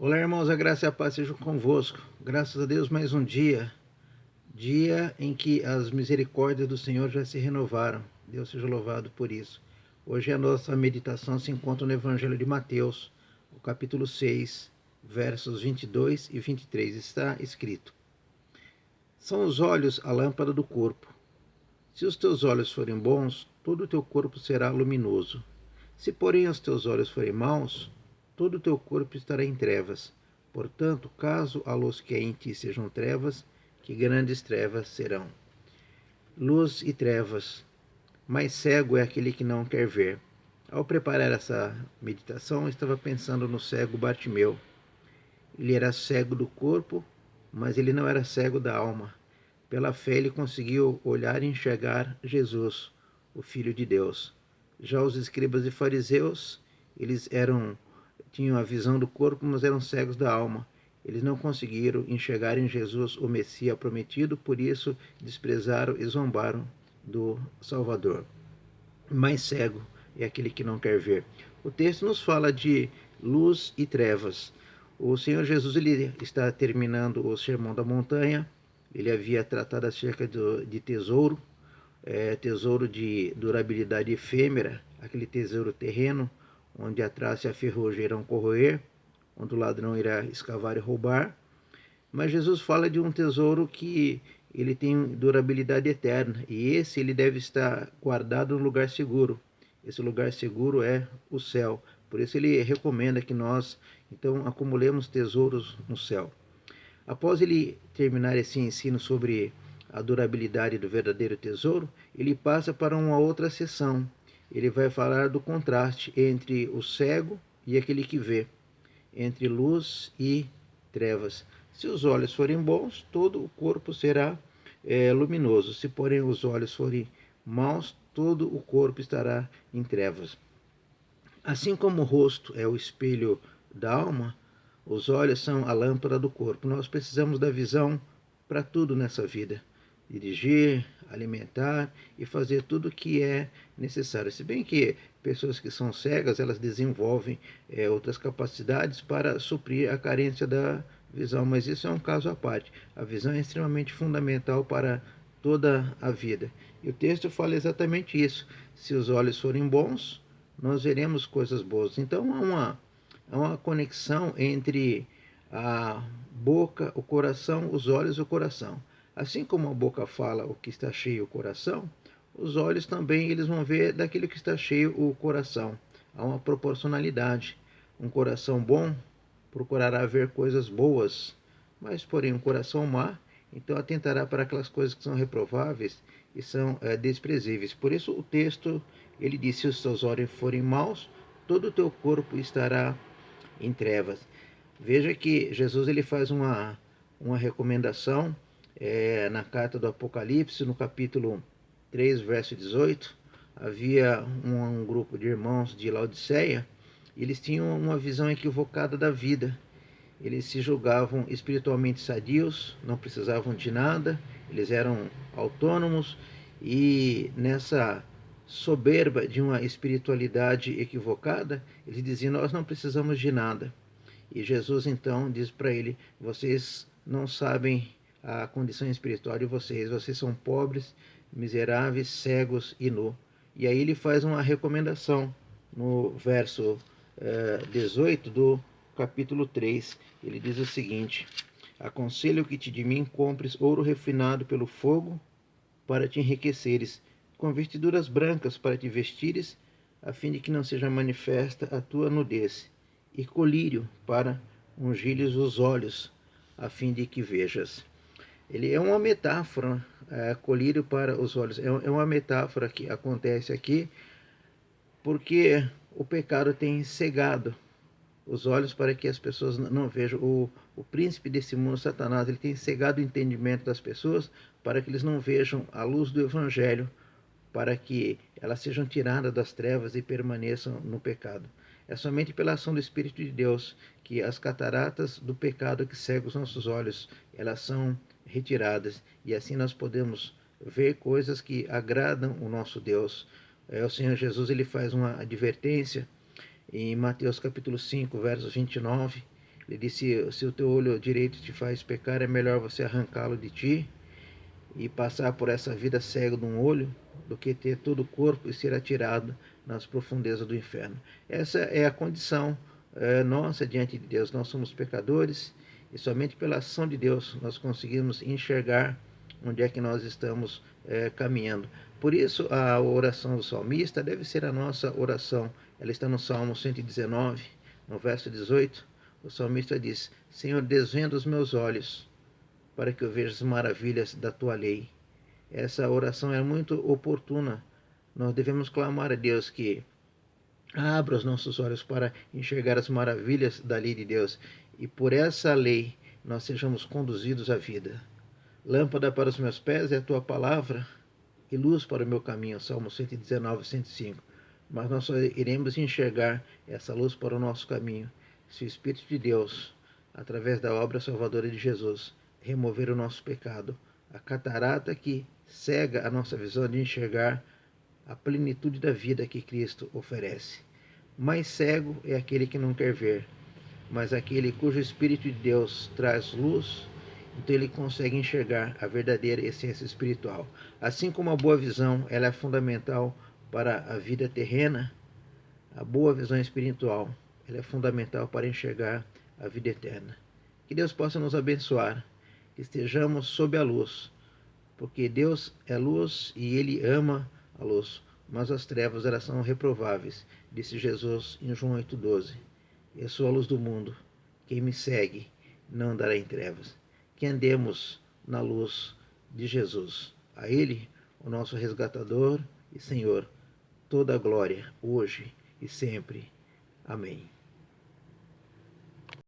Olá, irmãos, a graça e a paz sejam convosco. Graças a Deus, mais um dia em que as misericórdias do Senhor já se renovaram. Deus seja louvado por isso. Hoje a nossa meditação se encontra no Evangelho de Mateus, o capítulo 6, versos 22 e 23. Está escrito: São os olhos a lâmpada do corpo. Se os teus olhos forem bons, todo o teu corpo será luminoso. Se, porém, os teus olhos forem maus, todo o teu corpo estará em trevas. Portanto, caso a luz que é em ti sejam trevas, que grandes trevas serão. Luz e trevas. Mais cego é aquele que não quer ver. Ao preparar essa meditação, eu estava pensando no cego Bartimeu. Ele era cego do corpo, mas ele não era cego da alma. Pela fé ele conseguiu olhar e enxergar Jesus, o Filho de Deus. Já os escribas e fariseus, eles tinham a visão do corpo, mas eram cegos da alma. Eles não conseguiram enxergar em Jesus o Messias prometido, por isso desprezaram e zombaram do Salvador. Mais cego é aquele que não quer ver. O texto nos fala de luz e trevas. O Senhor Jesus ele está terminando o Sermão da Montanha. Ele havia tratado acerca de tesouro, tesouro de durabilidade efêmera, aquele tesouro terreno, onde a traça e a ferrugem irão corroer, onde o ladrão irá escavar e roubar. Mas Jesus fala de um tesouro que ele tem durabilidade eterna, e esse ele deve estar guardado no lugar seguro. Esse lugar seguro é o céu. Por isso ele recomenda que nós então acumulemos tesouros no céu. Após ele terminar esse ensino sobre a durabilidade do verdadeiro tesouro, ele passa para uma outra sessão. Ele vai falar do contraste entre o cego e aquele que vê, entre luz e trevas. Se os olhos forem bons, todo o corpo será luminoso. Se, porém, os olhos forem maus, todo o corpo estará em trevas. Assim como o rosto é o espelho da alma, os olhos são a lâmpada do corpo. Nós precisamos da visão para tudo nessa vida. Dirigir, alimentar e fazer tudo o que é necessário. Se bem que pessoas que são cegas, elas desenvolvem outras capacidades para suprir a carência da visão, mas isso é um caso à parte. A visão é extremamente fundamental para toda a vida. E o texto fala exatamente isso. Se os olhos forem bons, nós veremos coisas boas. Então há uma conexão entre a boca, o coração, os olhos e o coração. Assim como a boca fala o que está cheio o coração, os olhos também eles vão ver daquilo que está cheio o coração. Há uma proporcionalidade. Um coração bom procurará ver coisas boas, mas porém um coração má, então atentará para aquelas coisas que são reprováveis e são desprezíveis. Por isso o texto ele diz: se os teus olhos forem maus, todo o teu corpo estará em trevas. Veja que Jesus ele faz uma recomendação na carta do Apocalipse, no capítulo 3, verso 18. Havia um grupo de irmãos de Laodiceia, e eles tinham uma visão equivocada da vida. Eles se julgavam espiritualmente sadios, não precisavam de nada, eles eram autônomos, e nessa soberba de uma espiritualidade equivocada, eles diziam: nós não precisamos de nada. E Jesus então diz para ele: vocês não sabem a condição espiritual de vocês, vocês são pobres, miseráveis, cegos e nu. E aí ele faz uma recomendação no verso 18 do capítulo 3. Ele diz o seguinte: aconselho que te de mim compres ouro refinado pelo fogo para te enriqueceres, com vestiduras brancas para te vestires, a fim de que não seja manifesta a tua nudez, e colírio para ungir-lhes os olhos, a fim de que vejas. Ele é uma metáfora, colírio para os olhos, é uma metáfora que acontece aqui, porque o pecado tem cegado os olhos para que as pessoas não vejam. O príncipe desse mundo, Satanás, ele tem cegado o entendimento das pessoas para que eles não vejam a luz do Evangelho, para que elas sejam tiradas das trevas e permaneçam no pecado. É somente pela ação do Espírito de Deus que as cataratas do pecado que cegam os nossos olhos, elas são retiradas, e assim nós podemos ver coisas que agradam o nosso Deus. O Senhor Jesus ele faz uma advertência em Mateus capítulo 5, versos 29, Ele disse: se o teu olho direito te faz pecar, é melhor você arrancá-lo de ti e passar por essa vida cego de um olho do que ter todo o corpo e ser atirado nas profundezas do inferno. Essa é a condição nossa diante de Deus. Nós somos pecadores e somente pela ação de Deus nós conseguimos enxergar onde é que nós estamos caminhando. Por isso, a oração do salmista deve ser a nossa oração. Ela está no Salmo 119, no verso 18. O salmista diz: Senhor, desvenda os meus olhos para que eu veja as maravilhas da tua lei. Essa oração é muito oportuna. Nós devemos clamar a Deus que abra os nossos olhos para enxergar as maravilhas da lei de Deus e por essa lei nós sejamos conduzidos à vida. Lâmpada para os meus pés é a tua palavra e luz para o meu caminho. Salmo 119, 105. Mas nós só iremos enxergar essa luz para o nosso caminho se o Espírito de Deus, através da obra salvadora de Jesus, remover o nosso pecado, a catarata que cega a nossa visão de enxergar a plenitude da vida que Cristo oferece. Mais cego é aquele que não quer ver, mas aquele cujo Espírito de Deus traz luz, então ele consegue enxergar a verdadeira essência espiritual. Assim como a boa visão ela é fundamental para a vida terrena, a boa visão espiritual ela é fundamental para enxergar a vida eterna. Que Deus possa nos abençoar, que estejamos sob a luz, porque Deus é luz e Ele ama a luz, mas as trevas elas são reprováveis, disse Jesus em João 8,12. Eu sou a luz do mundo, quem me segue não andará em trevas. Que andemos na luz de Jesus. A Ele, o nosso resgatador e Senhor, toda a glória, hoje e sempre. Amém.